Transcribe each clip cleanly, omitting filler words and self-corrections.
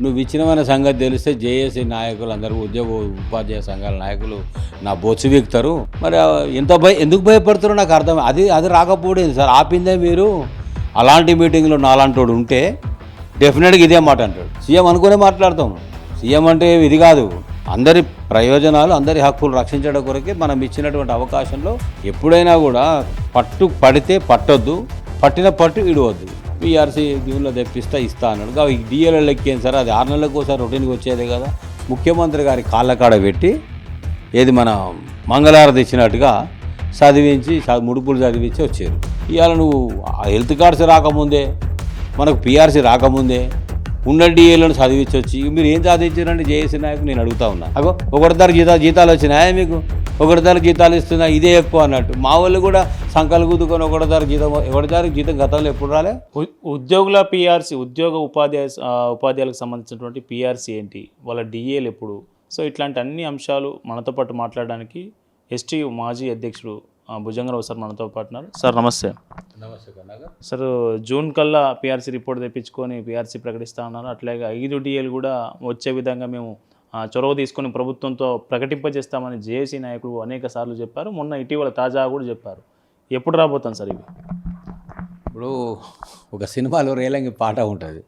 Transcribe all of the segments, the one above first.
నువ్వు ఇచ్చినమైన సంగతి తెలిస్తే జేఏసీ నాయకులు అందరూ ఉద్యోగ ఉపాధ్యాయ సంఘాల నాయకులు నా బొచ్చు వీక్తారు. మరి ఎందుకు భయపడుతారో నాకు అర్థం. అది రాకపోలేదు సార్, ఆపిందే మీరు. అలాంటి మీటింగ్లో నాలాంటోడు ఉంటే డెఫినెట్గా ఇదే మాట అంటాడు. సీఎం అనుకునే మాట్లాడతాం. సీఎం అంటే ఇది కాదు, అందరి ప్రయోజనాలు అందరి హక్కులు రక్షించడం కొరకే మనం ఇచ్చినటువంటి అవకాశంలో ఎప్పుడైనా కూడా పడితే పట్టొద్దు, పట్టిన పట్టు ఇడవద్దు. పీఆర్సీ దీనిలో ఇస్తా అన్నాడు. ఈ డిఎల్ఎల్ ఎక్కేం సార్, అది 6 నెలలకు ఒకసారి రొటీన్గా వచ్చేదే కదా. ముఖ్యమంత్రి గారి కాళ్ళ కాడ పెట్టి ఏది మన మంగళారతి ఇచ్చినట్టుగా చదివించి ముడుపులు చదివించి వచ్చారు. ఇవాళ నువ్వు హెల్త్ కార్డ్స్ రాకముందే, మనకు పీఆర్సీ రాకముందే ఉన్న డిఏలను చదివించి వచ్చి మీరు ఏం సాధించారంటే జేఏసీ నాయకు నేను అడుగుతా ఉన్నా. అగో ఒకటిదారు జీతాలు వచ్చినాయా మీకు? ఒకటిదారు జీతాలు ఇస్తున్నా, ఇదే ఎక్కువ అన్నట్టు. మా వాళ్ళు కూడా సంకలు గుద్దుకొని ఒకటిదారు జీతం గతంలో ఎప్పుడు రాలే. ఉద్యోగుల పీఆర్సీ, ఉద్యోగ ఉపాధ్యాయులకు సంబంధించినటువంటి పీఆర్సీ ఏంటి, వాళ్ళ డిఏలు ఎప్పుడు? సో ఇట్లాంటి అన్ని అంశాలు మనతో పాటు మాట్లాడడానికి ఎస్టీయు మాజీ అధ్యక్షుడు భుజంగరావు సార్ మనతో పాటు ఉన్నారు. సార్ నమస్తే. నమస్తే కన్నాగా. సార్ జూన్ కల్లా పీఆర్సీ రిపోర్ట్ తెప్పించుకొని పీఆర్సీ ప్రకటిస్తూ ఉన్నారు. అట్లాగే 5 డిఏలు కూడా వచ్చే విధంగా మేము చొరవ తీసుకొని ప్రభుత్వంతో ప్రకటింపజేస్తామని జేఏసీ నాయకులు అనేక సార్లు చెప్పారు. మొన్న ఇటీవల తాజాగా కూడా చెప్పారు. ఎప్పుడు రాబోతాం సార్ ఇవి? ఇప్పుడు ఒక సినిమాలో రేలంగి పాట ఉంటుంది,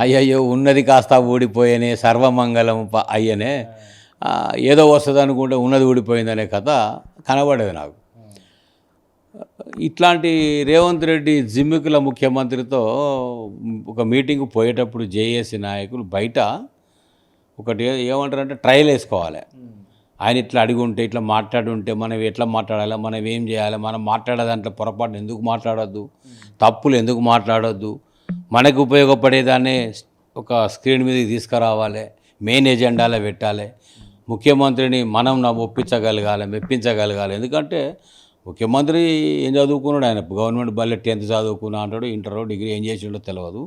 అయ్యయ్యో ఉన్నది కాస్త ఊడిపోయేనే సర్వమంగళం అయ్యనే, ఏదో వస్తుంది అనుకుంటే ఉన్నది ఊడిపోయిందనే కథ కనబడేది నాకు. ఇట్లాంటి రేవంత్ రెడ్డి జిమ్మికుల ముఖ్యమంత్రితో ఒక మీటింగ్ పోయేటప్పుడు జేఏసీ నాయకులు బయట ఒకటి ఏమంటారంటే ట్రయల్ వేసుకోవాలి. ఆయన ఇట్లా అడిగి ఉంటే, ఇట్లా మాట్లాడుంటే మనం ఎట్లా మాట్లాడాలి, మనం ఏం చేయాలి, మనం మాట్లాడే దాంట్లో పొరపాటు ఎందుకు మాట్లాడొద్దు, తప్పులు ఎందుకు మాట్లాడొద్దు, మనకు ఉపయోగపడేదాన్ని ఒక స్క్రీన్ మీదకి తీసుకురావాలి, మెయిన్ ఎజెండాలో పెట్టాలి, ముఖ్యమంత్రిని మనం ఒప్పించగలగాలి, మెప్పించగలగాలి. ఎందుకంటే ముఖ్యమంత్రి ఏం చదువుకున్నాడు, ఆయన గవర్నమెంట్ బల్లె 10th చదువుకున్నా అంటాడు, ఇంటర్ డిగ్రీ ఏం చేసిండో తెలియదు.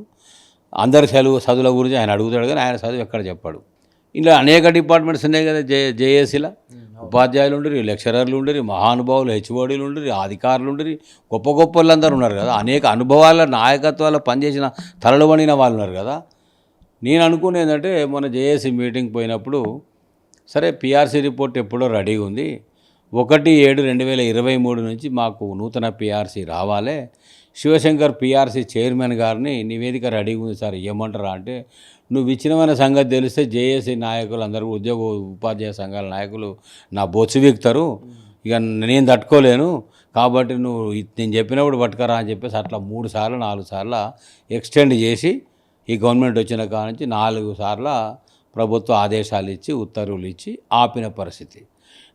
అందరి చదువుల గురించి ఆయన అడుగుతాడు, కానీ ఆయన చదువు ఎక్కడ చెప్పాడు. ఇలా అనేక డిపార్ట్మెంట్స్ ఉన్నాయి కదా జేఏసీలో. ఉపాధ్యాయులు ఉండరు, లెక్చరర్లు ఉండరు, మహానుభావులు హెచ్ఓడీలు ఉండరు, అధికారులు ఉండరు, గొప్ప గొప్ప వాళ్ళందరూ ఉన్నారు కదా. అనేక అనుభవాల నాయకత్వాల పనిచేసిన తలలు వండిన వాళ్ళు ఉన్నారు కదా. నేను అనుకునేది ఏంటంటే, మొన్న జేఏసీ మీటింగ్ పోయినప్పుడు సరే పీఆర్సీ రిపోర్ట్ ఎప్పుడో రెడీగా ఉంది, 1/7/2023 నుంచి మాకు నూతన పీఆర్సీ రావాలి, శివశంకర్ పీఆర్సీ చైర్మన్ గారిని నివేదిక రెడీగా ఉంది సార్ ఏమంటారా అంటే, నువ్వు ఇచ్చినమైన సంగతి తెలిస్తే జేఏసీ నాయకులు అందరూ ఉద్యోగ ఉపాధ్యాయ సంఘాల నాయకులు నా బొచ్చు వీక్తారు, ఇక నేను తట్టుకోలేను, కాబట్టి నువ్వు నేను చెప్పినప్పుడు పట్టుకరా అని చెప్పేసి అట్లా 3 సార్లు 4 సార్లు ఎక్స్టెండ్ చేసి ఈ గవర్నమెంట్ వచ్చిన కాడ నుంచి 4 సార్లు ప్రభుత్వ ఆదేశాలు ఇచ్చి ఉత్తర్వులు ఇచ్చి ఆపిన పరిస్థితి.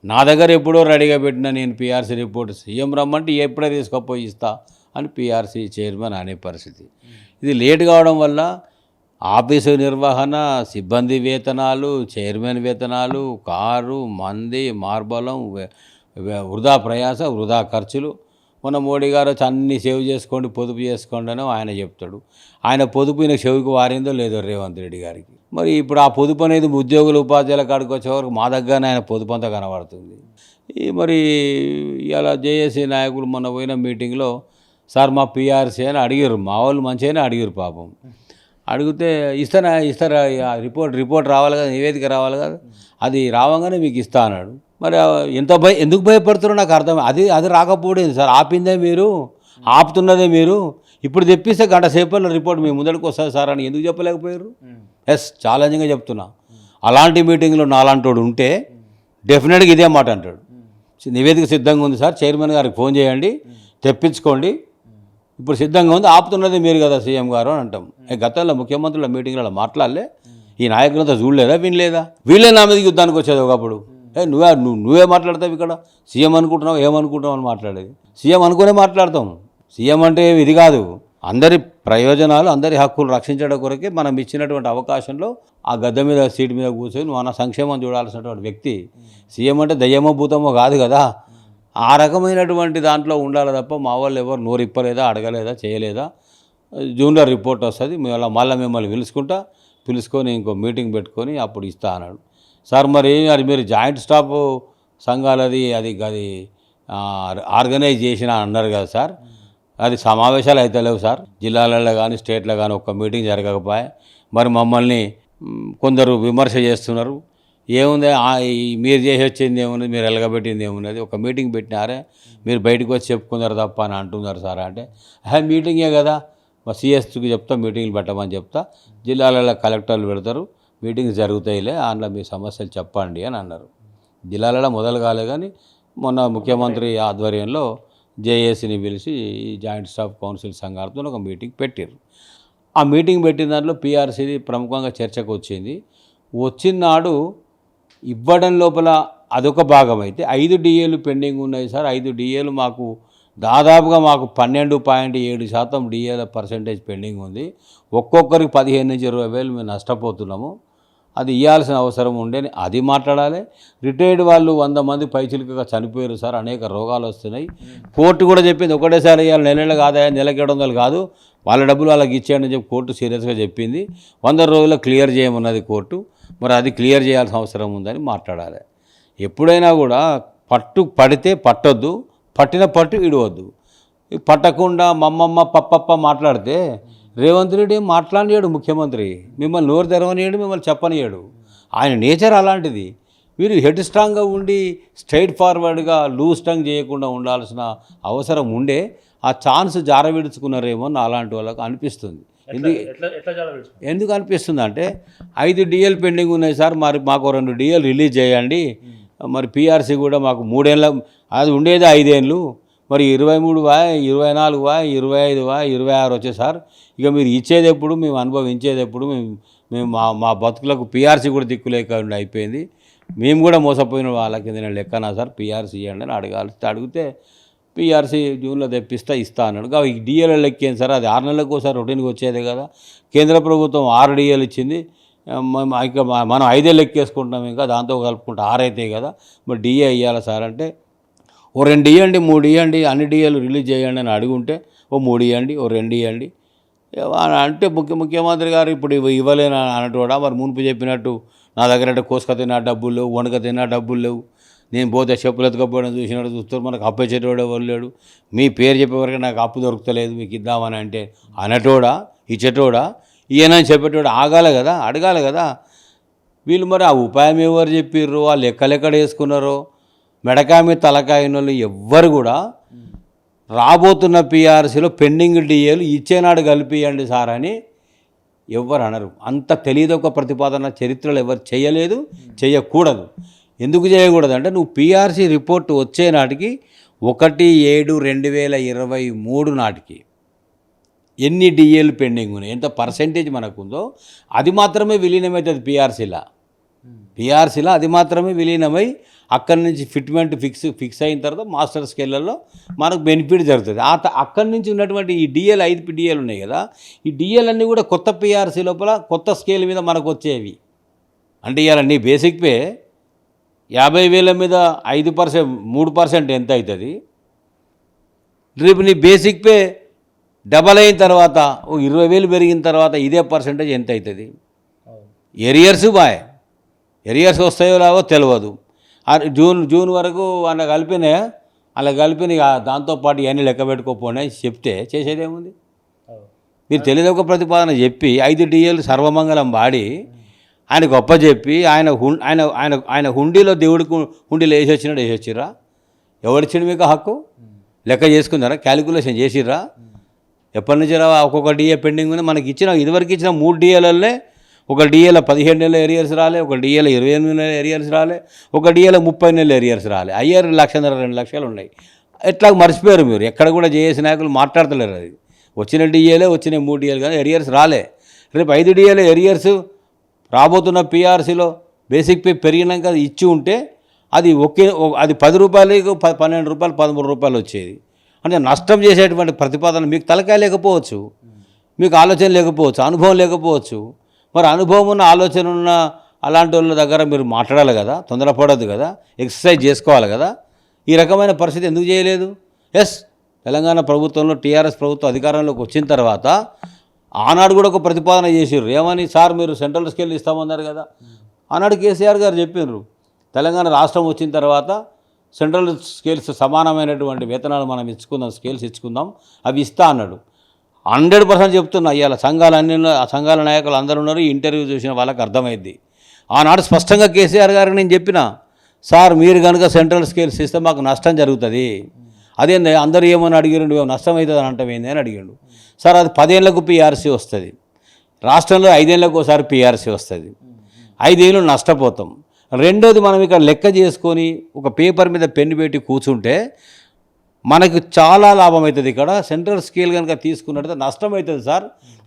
నా దగ్గర ఎప్పుడో రెడీగా పెట్టిన నేను పీఆర్సీ రిపోర్ట్ సీఎం రమ్మంటే ఎప్పుడే తీసుకపోయి ఇస్తా అని పీఆర్సీ చైర్మన్ అనే పరిస్థితి. ఇది లేట్ కావడం వల్ల ఆఫీసు నిర్వహణ, సిబ్బంది వేతనాలు, చైర్మన్ వేతనాలు, కారు, మంది, మార్బలం, వృధా ప్రయాస, వృధా ఖర్చులు. మొన్న మోడీ గారు వచ్చి అన్నీ సేవ్ చేసుకోండి, పొదుపు చేసుకోండి అని ఆయన చెప్తాడు. ఆయన పొదుపు ఈయన చెవికి వారిందో లేదో రేవంత్ రెడ్డి గారికి. మరి ఇప్పుడు ఆ పొదుపు అనేది ఉద్యోగుల ఉపాధ్యాయుల కాడికి వచ్చే వరకు మా దగ్గరనే ఆయన పొదుపు అంతా కనబడుతుంది. మరి ఇలా జేఏసీ నాయకులు మొన్న పోయిన మీటింగ్లో సార్ మా పీఆర్సీ అని అడిగారు, మా వాళ్ళు మంచిగానే అడిగారు పాపం. అడిగితే ఇస్తారా రిపోర్ట్ రావాలి కదా, నివేదిక రావాలి కదా, అది రావంగానే మీకు ఇస్తా అన్నాడు. మరి ఎందుకు భయపడుతారో నాకు అర్థం. అది రాకపోలేదు సార్, ఆపిందే మీరు, ఆపుతున్నదే మీరు. ఇప్పుడు తెప్పిస్తే గంట సేపట్లో రిపోర్ట్ మీ ముందడికి వస్తుంది సార్ అని ఎందుకు చెప్పలేకపోయారు? ఛాలెంజింగ్గా చెప్తున్నా. అలాంటి మీటింగ్లో నాలాంటోడు ఉంటే డెఫినెట్గా ఇదే మాట అంటాడు. నివేదిక సిద్ధంగా ఉంది సార్, చైర్మన్ గారికి ఫోన్ చేయండి, తెప్పించుకోండి, ఇప్పుడు సిద్ధంగా ఉంది, ఆపుతున్నది మీరు కదా సీఎం గారు అని అంటాం. గతంలో ముఖ్యమంత్రుల మీటింగ్లలో మాట్లాడలే, ఈ నాయకులంతా చూడలేదా, వినలేదా? వీళ్ళే నా మీదకి యుద్ధానికి వచ్చేది ఒకప్పుడు. నువ్వే మాట్లాడతావు, ఇక్కడ సీఎం అనుకుంటున్నావు, ఏమనుకుంటున్నావు అని మాట్లాడేది. సీఎం అనుకునే మాట్లాడతాం. సీఎం అంటే ఇది కాదు, అందరి ప్రయోజనాలు అందరి హక్కులు రక్షించడం కొరకే మనం ఇచ్చినటువంటి అవకాశంలో ఆ గద్దె మీద సీటు మీద కూర్చొని మన సంక్షేమం చూడాల్సినటువంటి వ్యక్తి. సీఎం అంటే దయ్యమో భూతమో కాదు కదా, ఆ రకమైనటువంటి దాంట్లో ఉండాలి తప్ప మా వాళ్ళు ఎవరు నోరు ఇప్పలేదా, అడగలేదా, చేయలేదా. జూన్లో రిపోర్ట్ వస్తుంది, మళ్ళీ మిమ్మల్ని పిలుచుకొని ఇంకో మీటింగ్ పెట్టుకొని అప్పుడు ఇస్తా అన్నాడు. సార్ మరి అది మీరు జాయింట్ స్టాఫ్ సంఘాలది అది ఆర్గనైజ్ చేసిన అన్నారు కదా సార్, అది సమావేశాలు అయితే లేవు సార్, జిల్లాలలో కానీ స్టేట్లో కానీ ఒక్క మీటింగ్ జరగకపోయా, మరి మమ్మల్ని కొందరు విమర్శ చేస్తున్నారు. ఏముంది మీరు చేసి వచ్చింది ఏమున్నది, మీరు ఎలగబెట్టింది ఏమున్నది, ఒక మీటింగ్ పెట్టినారే మీరు బయటకు వచ్చి చెప్పుకున్నారు తప్ప అని అంటున్నారు సార్. అంటే మీటింగే కదా, మా సిఎస్కి చెప్తా మీటింగ్లు పెట్టమని చెప్తా, జిల్లాలలో కలెక్టర్లు పెడతారు, మీటింగ్స్ జరుగుతాయిలే, అందులో మీ సమస్యలు చెప్పండి అని అన్నారు. జిల్లాలలో మొదలు కాలే కానీ మొన్న ముఖ్యమంత్రి ఆధ్వర్యంలో జేఏసీని పిలిచి ఈ జాయింట్ స్టాఫ్ కౌన్సిల్ సంఘాలతో ఒక మీటింగ్ పెట్టారు. ఆ మీటింగ్ పెట్టిన దాంట్లో పీఆర్సీది ప్రముఖంగా చర్చకు వచ్చింది. వచ్చిన నాడు ఇవ్వడం లోపల అదొక భాగం అయితే 5 డిఏలు పెండింగ్ ఉన్నాయి సార్. 5 డిఏలు మాకు దాదాపుగా మాకు 12.7% డిఏల పర్సెంటేజ్ పెండింగ్ ఉంది. ఒక్కొక్కరికి 15 నుంచి 20 వేలు మేము నష్టపోతున్నాము, అది ఇవ్వాల్సిన అవసరం ఉండే అది మాట్లాడాలి. రిటైర్డ్ వాళ్ళు 100 మంది పైచిలుకగా చనిపోయారు సార్, అనేక రోగాలు వస్తున్నాయి. కోర్టు కూడా చెప్పింది ఒకటేసారి ఇవ్వాలి, నెలలు కాదా, నెలకి 700 కాదు, వాళ్ళ డబ్బులు వాళ్ళకి ఇచ్చేయండి అని చెప్పి కోర్టు సీరియస్గా చెప్పింది. 100 రోజుల్లో క్లియర్ చేయమన్నది కోర్టు. మరి అది క్లియర్ చేయాల్సిన అవసరం ఉందని మాట్లాడాలి. ఎప్పుడైనా కూడా పడితే పట్టొద్దు, పట్టిన పట్టు ఇడవద్దు. పట్టకుండా మమ్మమ్మ పప్పప్ప మాట్లాడితే రేవంత్ రెడ్డి ఏం మాట్లాడినాడు ముఖ్యమంత్రి, మిమ్మల్ని నోరు తెరవనియాడు, మిమ్మల్ని చెప్పనియాడు. ఆయన నేచర్ అలాంటిది. మీరు హెడ్ స్ట్రాంగ్గా ఉండి స్ట్రైట్ ఫార్వర్డ్గా లూజ్ టంగ్ చేయకుండా ఉండాల్సిన అవసరం ఉండే, ఆ ఛాన్స్ జారవిడుచుకున్నారేమో అని అలాంటి వాళ్ళకు అనిపిస్తుంది. ఎందుకు అనిపిస్తుంది అంటే 5 డిఎల్ పెండింగ్ ఉన్నాయి సార్, మరి మాకు 2 డిఎల్ రిలీజ్ చేయండి, మరి పీఆర్సీ కూడా మాకు 3 ఏళ్ళ అది ఉండేది 5 ఏళ్ళు, మరి 23 24 25 26 వచ్చే సార్, ఇక మీరు ఇచ్చేది ఎప్పుడు, మేము అనుభవించేది ఎప్పుడు, మేము మా బతుకులకు పీఆర్సీ కూడా దిక్కు లేకుండా అయిపోయింది, మేము కూడా మోసపోయిన వాళ్ళ కింద లెక్కనా సార్, పీఆర్సీ ఇవ్వండి అని అడిగితే పీఆర్సీ జూన్లో ఇస్తా అన్నాడు. ఈ డిఏల లెక్కేం సార్, అది 6 నెలలకు ఒకసారి రొటీన్గా వచ్చేదే కదా. కేంద్ర ప్రభుత్వం 6 డిఏలు ఇచ్చింది, ఇక మనం 5 లెక్కేసుకుంటున్నాం, ఇంకా దాంతో కలుపుకుంటే 6 అవుతాయి కదా, మరి డిఏ ఇవ్వాలి సార్ అంటే, ఓ 2 ఇవ్వండి, 3 ఇవ్వండి, అన్ని డిఏలు రిలీజ్ చేయండి అని అడుగుంటే, ఓ 3 ఇవ్వండి, ఓ 2 ఇవ్వండి అంటే ముఖ్యమంత్రి గారు ఇప్పుడు ఇవ్వలేని అన్నట్టుడా. మరి మునుపు చెప్పినట్టు నా దగ్గర అంటే కోసుక తిన్నా డబ్బులు లేవు, వణుక తిన్నా డబ్బులు లేవు, నేను పోతే చెప్పులు ఎత్తుకపోవడం చూసినట్టు చూస్తారు, మనకు అప్పు ఇచ్చేటోడే వల్లేడు, మీ పేరు చెప్పేవరకు నాకు అప్పు దొరుకుతలేదు, మీకు ఇద్దామని అంటే అనటోడా ఇచ్చేటోడా, ఈయనని చెప్పేటోడు ఆగాలి కదా, అడగాలి కదా. వీళ్ళు మరి ఆ ఉపాయం ఎవరు చెప్పిర్రు, వాళ్ళు ఎక్కడెక్కడ వేసుకున్నారో, మెడకాయ మీద తలకాయ వాళ్ళు ఎవ్వరు కూడా రాబోతున్న పీఆర్సీలో పెండింగ్ డిఏలు ఇచ్చేనాడు కలిపియండి సార్ అని ఎవ్వరు అనరు. అంత తెలియదు ఒక ప్రతిపాదన చరిత్రలో ఎవరు చేయలేదు, చేయకూడదు. ఎందుకు చేయకూడదు అంటే, నువ్వు పీఆర్సీ రిపోర్టు వచ్చే నాటికి 1/7/2023 నాటికి ఎన్ని డిఏలు పెండింగ్ ఉన్నాయి, ఎంత పర్సెంటేజ్ మనకుందో అది మాత్రమే విలీనమవుతుంది పీఆర్సీలో అది మాత్రమే విలీనమై అక్కడి నుంచి ఫిట్మెంట్ ఫిక్స్ అయిన తర్వాత మాస్టర్ స్కేళ్ళల్లో మనకు బెనిఫిట్ జరుగుతుంది. అక్కడి నుంచి ఉన్నటువంటి ఈ డిఏలు 5 డిఏలు ఉన్నాయి కదా, ఈ డిఏలు అన్నీ కూడా కొత్త పీఆర్సీ లోపల కొత్త స్కేల్ మీద మనకు వచ్చేవి. అంటే ఇవాళ నీ బేసిక్ పే 50,000 మీద 5% 3% ఎంత అవుతుంది, రేపు నీ బేసిక్ పే డబల్ అయిన తర్వాత 20,000 పెరిగిన తర్వాత ఇదే పర్సెంటేజ్ ఎంత అవుతుంది. ఎరియర్స్ వస్తాయో రావో తెలియదు. జూన్ వరకు అలా కలిపిన దాంతోపాటు ఇవన్నీ లెక్క పెట్టుకోపోయినా చెప్తే చేసేదేముంది. మీరు తెలియదు ఒక ప్రతిపాదన చెప్పి 5 డిఏలు సర్వమంగళం వాడి ఆయన గొప్ప చెప్పి ఆయన హుండీలో దేవుడికి హుండీలో వేసొచ్చిర్రా, ఎవరిచ్చిండు మీకు హక్కు లెక్క చేసుకున్నారా, క్యాలిక్యులేషన్ చేసిర్రా, ఎప్పటి నుంచి రా ఒక్కొక్క డిఏ పెండింగ్ ఉంది. మనకి ఇదివరకు ఇచ్చిన 3 డిఏలల్లే ఒక డిఏలో 15 నెలల ఏరియర్స్ రాలే, ఒక డిఏలో 28 నెలల ఏరియర్స్ రాలే, ఒక డిఏలో 30 నెలల ఏరియర్స్ రాలే, అయ్యారు 1,00,000 2 లక్షలు ఉన్నాయి. ఎట్లా మర్చిపోయారు మీరు, ఎక్కడ కూడా జేఏసీ నాయకులు మాట్లాడతలేరు. అది వచ్చిన డిఏలే వచ్చినాయి 3 డిఏలు కానీ ఏరియర్స్ రాలే. రేపు 5 డిఏలు ఏరియర్స్ రాబోతున్న పీఆర్సీలో బేసిక్ పే పెరిగినాక ఇచ్చి ఉంటే అది అది 10 రూపాయలకు 12 రూపాయలు 13 రూపాయలు వచ్చేది. అంటే నష్టం చేసేటువంటి ప్రతిపాదన మీకు తలకాయ లేకపోవచ్చు, మీకు ఆలోచన లేకపోవచ్చు, అనుభవం లేకపోవచ్చు. మరి అనుభవం ఉన్న ఆలోచన ఉన్న అలాంటి వాళ్ళ దగ్గర మీరు మాట్లాడాలి కదా, తొందరపడద్దు కదా, ఎక్సర్సైజ్ చేసుకోవాలి కదా. ఈ రకమైన పరిస్థితి ఎందుకు చేయలేదు? తెలంగాణ ప్రభుత్వంలో టీఆర్ఎస్ ప్రభుత్వం అధికారంలోకి వచ్చిన తర్వాత ఆనాడు కూడా ఒక ప్రతిపాదన చేసిర్రు. ఏమని సార్, మీరు సెంట్రల్ స్కేల్ ఇస్తామన్నారు కదా. ఆనాడు కేసీఆర్ గారు చెప్పినారు, తెలంగాణ రాష్ట్రం వచ్చిన తర్వాత సెంట్రల్ స్కేల్స్ సమానమైనటువంటి వేతనాలు మనం స్కేల్స్ ఇచ్చుకుందాం, అవి ఇస్తా అన్నాడు. 100% చెప్తున్నా. ఇవాళ సంఘాల నాయకులు అందరూ ఉన్నారు. ఇంటర్వ్యూ చూసిన వాళ్ళకి అర్థమైంది. ఆనాడు స్పష్టంగా కేసీఆర్ గారికి నేను చెప్పిన, సార్ మీరు కనుక సెంట్రల్ స్కేల్స్ ఇస్తే మాకు నష్టం జరుగుతుంది. అదేంది అందరూ ఏమని అడిగిండు, నష్టం అవుతుంది అని అంటామేంది అని అడిగిండు. సార్ అది 10 ఏళ్లకు పీఆర్సీ వస్తుంది, రాష్ట్రంలో 5 ఏళ్లకు ఒకసారి పీఆర్సీ వస్తుంది, 5 ఏళ్ళు నష్టపోతాం. రెండోది మనం ఇక్కడ లెక్క చేసుకొని ఒక పేపర్ మీద పెన్ను పెట్టి కూర్చుంటే మనకు చాలా లాభం అవుతుంది. ఇక్కడ సెంట్రల్ స్కేల్ కనుక తీసుకున్నట్టు నష్టం అవుతుంది సార్,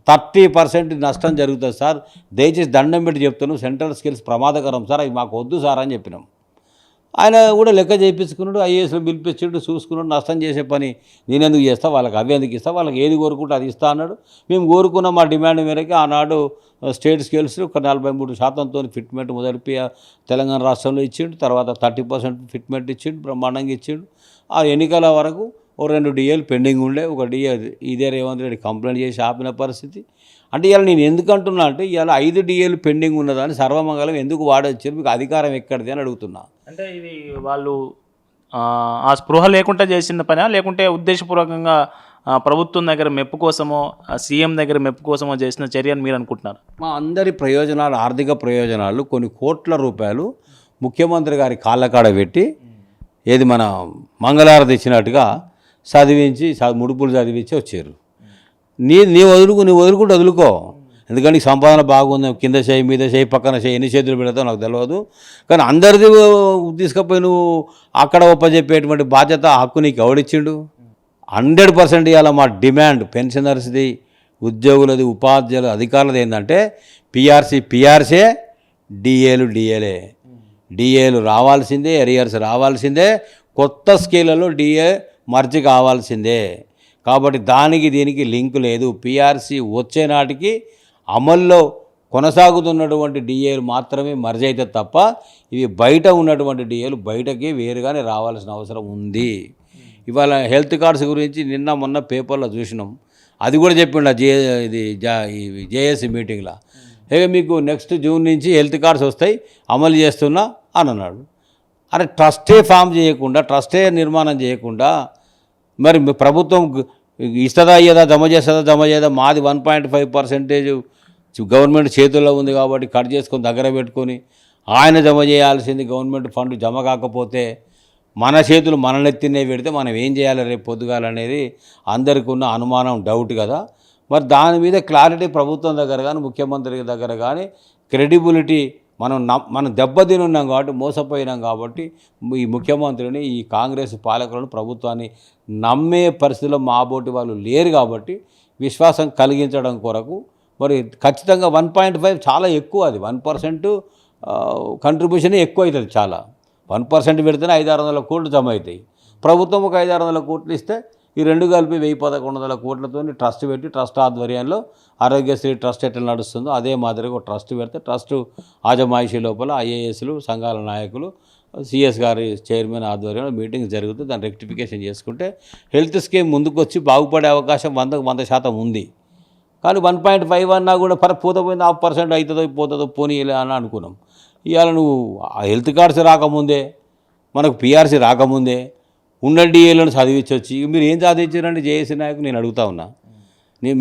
30% నష్టం జరుగుతుంది సార్, దయచేసి దండం పెట్టి చెప్తాను, సెంట్రల్ స్కేల్స్ ప్రమాదకరం సార్, అవి మాకు వద్దు సార్ అని చెప్పినాం. ఆయన కూడా లెక్క చేయించుకున్నాడు, ఐఏఎస్లో పిలిపించాడు, చూసుకున్నాడు. నష్టం చేసే పని నేనెందుకు చేస్తా, వాళ్ళకి అవి ఎందుకు ఇస్తా, వాళ్ళకి ఏది కోరుకుంటే అది ఇస్తా అన్నాడు. మేము కోరుకున్న మా డిమాండ్ మేరకు ఆనాడు స్టేట్ స్కేల్స్ ఒక 43%తో ఫిట్మెంట్ మొదటి తెలంగాణ రాష్ట్రంలో ఇచ్చిండు. తర్వాత 30% ఫిట్మెంట్ ఇచ్చిండు, బ్రహ్మాండంగా ఇచ్చిండు. ఆ ఎన్నికల వరకు ఓ 2 డిఏలు పెండింగ్ ఉండే, ఒక డిఏ ఇదే రేవంత్ రెడ్డి కంప్లైంట్ చేసి ఆపిన పరిస్థితి. అంటే ఇవాళ నేను ఎందుకు అంటున్నా అంటే, ఇవాళ 5 డిఏలు పెండింగ్ ఉన్నదాన్ని సర్వమంగళం ఎందుకు వాడొచ్చారు, మీకు అధికారం ఎక్కడిది అని అడుగుతున్నా. అంటే ఇది వాళ్ళు ఆ స్పృహ లేకుండా చేసిన పనా, లేకుంటే ఉద్దేశపూర్వకంగా ప్రభుత్వం దగ్గర మెప్పు కోసమో సీఎం దగ్గర మెప్పు కోసమో చేసిన చర్య అని మీరు అనుకుంటున్నారు? మా అందరి ప్రయోజనాలు, ఆర్థిక ప్రయోజనాలు కొన్ని కోట్ల రూపాయలు ముఖ్యమంత్రి గారి కాళ్ళకాడ పెట్టి ఏది మన మంగళారతి ఇచ్చినట్టుగా చదివించి ముడుపులు చదివించి వచ్చారు. నువ్వు వదులుకుంటే వదులుకో, ఎందుకంటే సంపాదన బాగుంది, కింద చేయి మీద చేయి పక్కన చేయి ఎన్ని చేతులు పెడతావు నాకు తెలియదు. కానీ అందరిది తీసుకుపోయి నువ్వు అక్కడ ఒప్పజెప్పేటువంటి బాధ్యత, హక్కు నీకు ఎవడిచ్చిండు? 100% ఇవాళ మా డిమాండ్ పెన్షనర్స్ది, ఉద్యోగులది, ఉపాధ్యాయులు, అధికారులది ఏంటంటే పీఆర్సీ, డిఏలు రావాల్సిందే, ఎరియర్స్ రావాల్సిందే, కొత్త స్కేళ్లలో డిఏ మర్జీ కావాల్సిందే. కాబట్టి దీనికి లింక్ లేదు. పీఆర్సీ వచ్చే నాటికి అమల్లో కొనసాగుతున్నటువంటి డిఏలు మాత్రమే మర్జ్ అవుతుంది తప్ప ఇవి బయట ఉన్నటువంటి డిఏలు బయటకి వేరుగానే రావాల్సిన అవసరం ఉంది. ఇవాళ హెల్త్ కార్డ్స్ గురించి నిన్న మొన్న పేపర్లో చూసినాం, అది కూడా చెప్పిండు జేఏసీ మీటింగ్లో. మీకు నెక్స్ట్ జూన్ నుంచి హెల్త్ కార్డ్స్ వస్తాయి, అమలు చేస్తున్నా అని అన్నాడు. అరే ట్రస్టే ఫామ్ చేయకుండా, ట్రస్టే నిర్మాణం చేయకుండా మరి ప్రభుత్వం ఇస్తుందా ఇయ్యదా, జమ చేయదా? మాది 1.5% గవర్నమెంట్ చేతుల్లో ఉంది కాబట్టి కట్ చేసుకొని దగ్గర పెట్టుకొని ఆయన జమ చేయాల్సింది. గవర్నమెంట్ ఫండ్ జమ కాకపోతే మన చేతులు మన నెత్తినే పెడితే మనం ఏం చేయాలి రేపు పొద్దుగాలనేది అందరికీ ఉన్న అనుమానం, డౌట్ కదా. మరి దాని మీద క్లారిటీ ప్రభుత్వం దగ్గర కానీ ముఖ్యమంత్రి దగ్గర కానీ క్రెడిబిలిటీ మనం దెబ్బతిని ఉన్నాం కాబట్టి, మోసపోయినాం కాబట్టి ఈ ముఖ్యమంత్రిని, ఈ కాంగ్రెస్ పాలకులను, ప్రభుత్వాన్ని నమ్మే పరిస్థితిలో మా బోటి వాళ్ళు లేరు. కాబట్టి విశ్వాసం కలిగించడం కొరకు మరి ఖచ్చితంగా 1.5 చాలా ఎక్కువ, అది 1% కంట్రిబ్యూషన్ ఎక్కువ అవుతుంది. చాలా 1% పెడితేనే 500-600 కోట్లు జమ అవుతాయి. ప్రభుత్వం ఒక 500-600 కోట్లు ఇస్తే ఈ రెండు కలిపి 1100-1100 కోట్లతో ట్రస్ట్ పెట్టి, ట్రస్ట్ ఆధ్వర్యంలో ఆరోగ్యశ్రీ ట్రస్ట్ ఎట్లా నడుస్తుందో అదే మాదిరిగా ఒక ట్రస్ట్ పెడితే, ట్రస్ట్ ఆజమాయిషీ లోపల ఐఏఎస్లు, సంఘాల నాయకులు, సిఎస్ గారి చైర్మన్ ఆధ్వర్యంలో మీటింగ్ జరుగుతుంది. దాన్ని రెక్టిఫికేషన్ చేసుకుంటే హెల్త్ స్కీమ్ ముందుకు వచ్చి బాగుపడే అవకాశం 100% ఉంది. కానీ 1.5 అన్నా కూడా పోతే 0.5% అవుతుందో పోతుందో పోనీ అని అనుకున్నాం. ఇవాళ నువ్వు హెల్త్ కార్డ్స్ రాకముందే, మనకు పీఆర్సీ రాకముందే ఉన్న డిఏలను చదివించొచ్చి మీరు ఏం చదివించారంటే జేఏసీ నాయకులు నేను అడుగుతా ఉన్నా.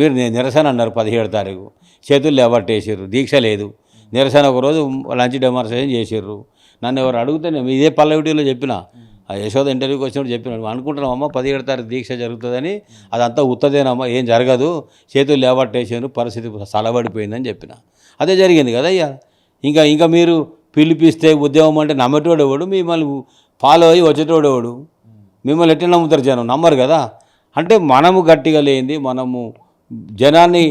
మీరు నిరసన అన్నారు 17 తారీఖు, చేతులు లేవట్టేసారు, దీక్ష లేదు, నిరసన ఒకరోజు లంచ్ డెమాన్స్ట్రేషన్ చేసారు. నన్ను ఎవరు అడిగితే నేను ఇదే పల్లవిటీలో చెప్పిన, ఆ యశోద ఇంటర్వ్యూకి వచ్చినప్పుడు చెప్పిన, అనుకుంటున్నామమ్మా 17 తారీఖు దీక్ష జరుగుతుందని, అదంతా ఉత్తదేనమ్మా, ఏం జరగదు, చేతులు లేవట్టేసారు, పరిస్థితి సలబడిపోయిందని చెప్పిన. అదే జరిగింది కదా. ఇంకా మీరు పిలిపిస్తే ఉద్యమం అంటే నమ్మేటోడు ఎవడు, మిమ్మల్ని ఫాలో అయ్యి వచ్చేటోడు ఎవడు? మిమ్మల్ని ఎట్లా నమ్ముతారు? జనం నమ్మరు కదా. అంటే మనము గట్టిగా లేనిది, మనము జనాన్ని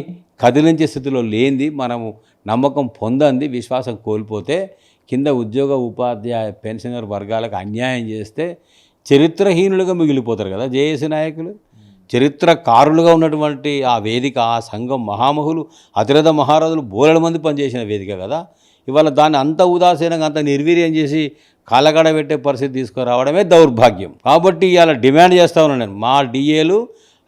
కదిలించే స్థితిలో లేనిది, మనము నమ్మకం పొందంది, విశ్వాసం కోల్పోతే కింద ఉద్యోగ ఉపాధ్యాయ పెన్షనర్ వర్గాలకు అన్యాయం చేస్తే చరిత్రహీనులుగా మిగిలిపోతారు కదా జేఏసీ నాయకులు. చరిత్రకారులుగా ఉన్నటువంటి ఆ వేదిక, ఆ సంఘం మహామహులు, అతిరథ మహారాజులు బోలెడు మంది పనిచేసిన వేదిక కదా. ఇవాళ దాన్ని అంత ఉదాసీనంగా, అంత నిర్వీర్యం చేసి కాలగడ పెట్టే పరిస్థితి తీసుకురావడమే దౌర్భాగ్యం. కాబట్టి ఇవాళ డిమాండ్ చేస్తూ ఉన్నాను నేను, మా డిఏలు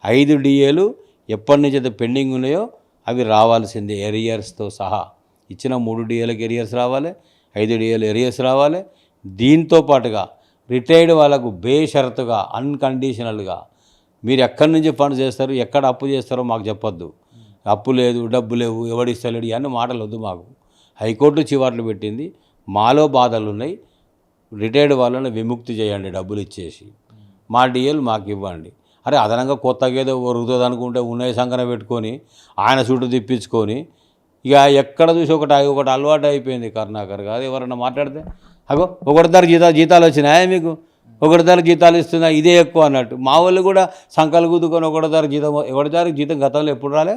5 డిఏలు ఎప్పటి నుంచి అయితే పెండింగ్ ఉన్నాయో అవి రావాల్సిందే, ఎరియర్స్తో సహా. ఇచ్చిన 3 డిఏలకు ఎరియర్స్ రావాలి, 5 డిఏలు ఎరియర్స్ రావాలి. దీంతో పాటుగా రిటైర్డ్ వాళ్ళకు బేషరతుగా, అన్కండిషనల్గా మీరు ఎక్కడి నుంచి ఫండ్స్ చేస్తారు, ఎక్కడ అప్పు చేస్తారో మాకు చెప్పొద్దు. అప్పు లేదు, డబ్బు లేవు, ఎవడిస్తలేడు, ఇవన్నీ మాటలు వద్దు మాకు. హైకోర్టు చివాట్లు పెట్టింది, మాలో బాధలు ఉన్నాయి, రిటైర్డ్ వాళ్ళని విముక్తి చేయండి డబ్బులు ఇచ్చేసి, మా డిఎల్ మాకు ఇవ్వండి. అరే అదనంగా కొత్తగా ఏదో ఒరుగుతుంది అనుకుంటే ఉన్నయ సంకన పెట్టుకొని ఆయన చుట్టూ తిప్పించుకొని ఇక ఎక్కడ చూసి ఒకటి అలవాటు అయిపోయింది. కరుణాకర్ కాదు ఎవరన్నా మాట్లాడితే అగో ఒకటిదారు జీతాలు వచ్చినాయా మీకు, ఒకటిదారు జీతాలు ఇస్తున్నా ఇదే ఎక్కువ అన్నట్టు. మా వాళ్ళు కూడా సంకలు గుద్దుకొని ఒకటిదారు జీతం గతంలో ఎప్పుడు రాలే?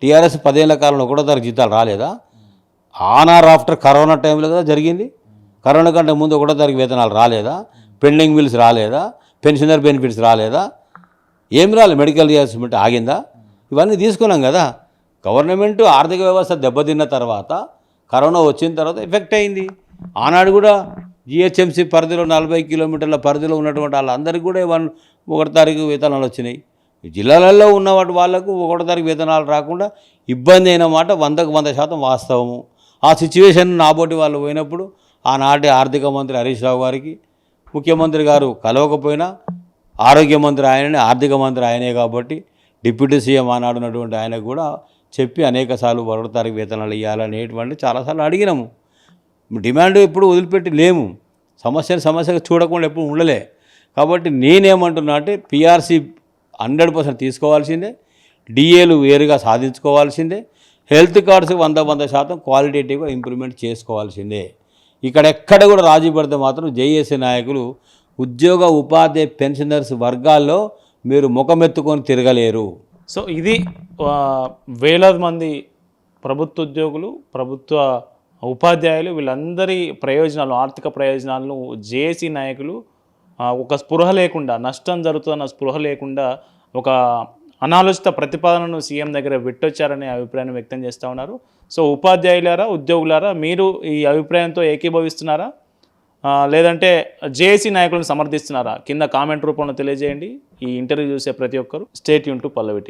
టీఆర్ఎస్ 10 ఏళ్ల కాలంలో ఒకటిదారు జీతాలు రాలేదా? ఆన్ ఆర్ ఆఫ్టర్ కరోనా టైంలో కదా జరిగింది. కరోనా కంటే ముందు ఒకటిదారికి వేతనాలు రాలేదా? పెండింగ్ బిల్స్ రాలేదా? పెన్షనర్ బెనిఫిట్స్ రాలేదా? ఏం రాలేదు? మెడికల్ రియాల్స్మెంట్ ఆగిందా? ఇవన్నీ తీసుకున్నాం కదా. గవర్నమెంట్ ఆర్థిక వ్యవస్థ దెబ్బతిన్న తర్వాత కరోనా వచ్చిన తర్వాత ఎఫెక్ట్ అయింది. ఆనాడు కూడా జిహెచ్ఎంసీ పరిధిలో 40 కిలోమీటర్ల పరిధిలో ఉన్నటువంటి వాళ్ళందరికీ కూడా 1 తారీఖు వేతనాలు వచ్చినాయి. జిల్లాలలో ఉన్న వాళ్ళకు 1 తారీఖు వేతనాలు రాకుండా ఇబ్బంది అయిన మాట 100% వాస్తవము. ఆ సిచ్యువేషన్ నాబోటి వాళ్ళు పోయినప్పుడు ఆనాటి ఆర్థిక మంత్రి హరీష్ రావు గారికి ముఖ్యమంత్రి గారు కలవకపోయినా ఆరోగ్య మంత్రి ఆయననే, ఆర్థిక మంత్రి ఆయనే కాబట్టి డిప్యూటీ సీఎం ఆనాడున్నటువంటి ఆయనకు కూడా చెప్పి అనేకసార్లు 1 తారీఖు వేతనాలు ఇవ్వాలనేటువంటి చాలాసార్లు అడిగినాము. డిమాండ్ ఎప్పుడు వదిలిపెట్టి లేము, సమస్యగా చూడకుండా ఎప్పుడు ఉండలే. కాబట్టి నేనేమంటున్నా అంటే పిఆర్సీ 100% తీసుకోవాల్సిందే, డిఏలు వేరుగా సాధించుకోవాల్సిందే, హెల్త్ కార్డ్స్ 100% క్వాలిటేటివ్గా ఇంప్రూవ్మెంట్ చేసుకోవాల్సిందే. ఇక్కడ ఎక్కడ కూడా రాజీ పడితే మాత్రం జేఏసీ నాయకులు ఉద్యోగ ఉపాధ్యాయ పెన్షనర్స్ వర్గాల్లో మీరు ముఖమెత్తుకొని తిరగలేరు. సో ఇది వేలాది మంది ప్రభుత్వ ఉద్యోగులు, ప్రభుత్వ ఉపాధ్యాయులు వీళ్ళందరి ప్రయోజనాలు, ఆర్థిక ప్రయోజనాలను జేఏసీ నాయకులు ఒక స్పృహ లేకుండా, నష్టం జరుగుతున్న స్పృహ లేకుండా ఒక అనాలోచిత ప్రతిపాదనను సీఎం దగ్గర పెట్టొచ్చారనే అభిప్రాయాన్ని వ్యక్తం చేస్తూ ఉన్నారు. సో ఉపాధ్యాయులారా, ఉద్యోగులారా, మీరు ఈ అభిప్రాయంతో ఏకీభవిస్తున్నారా లేదంటే జేఏసీ నాయకులను సమర్థిస్తున్నారా? కింద కామెంట్ రూపంలో తెలియజేయండి. ఈ ఇంటర్వ్యూ చూసే ప్రతి ఒక్కరు stay tune to Pallavi TV.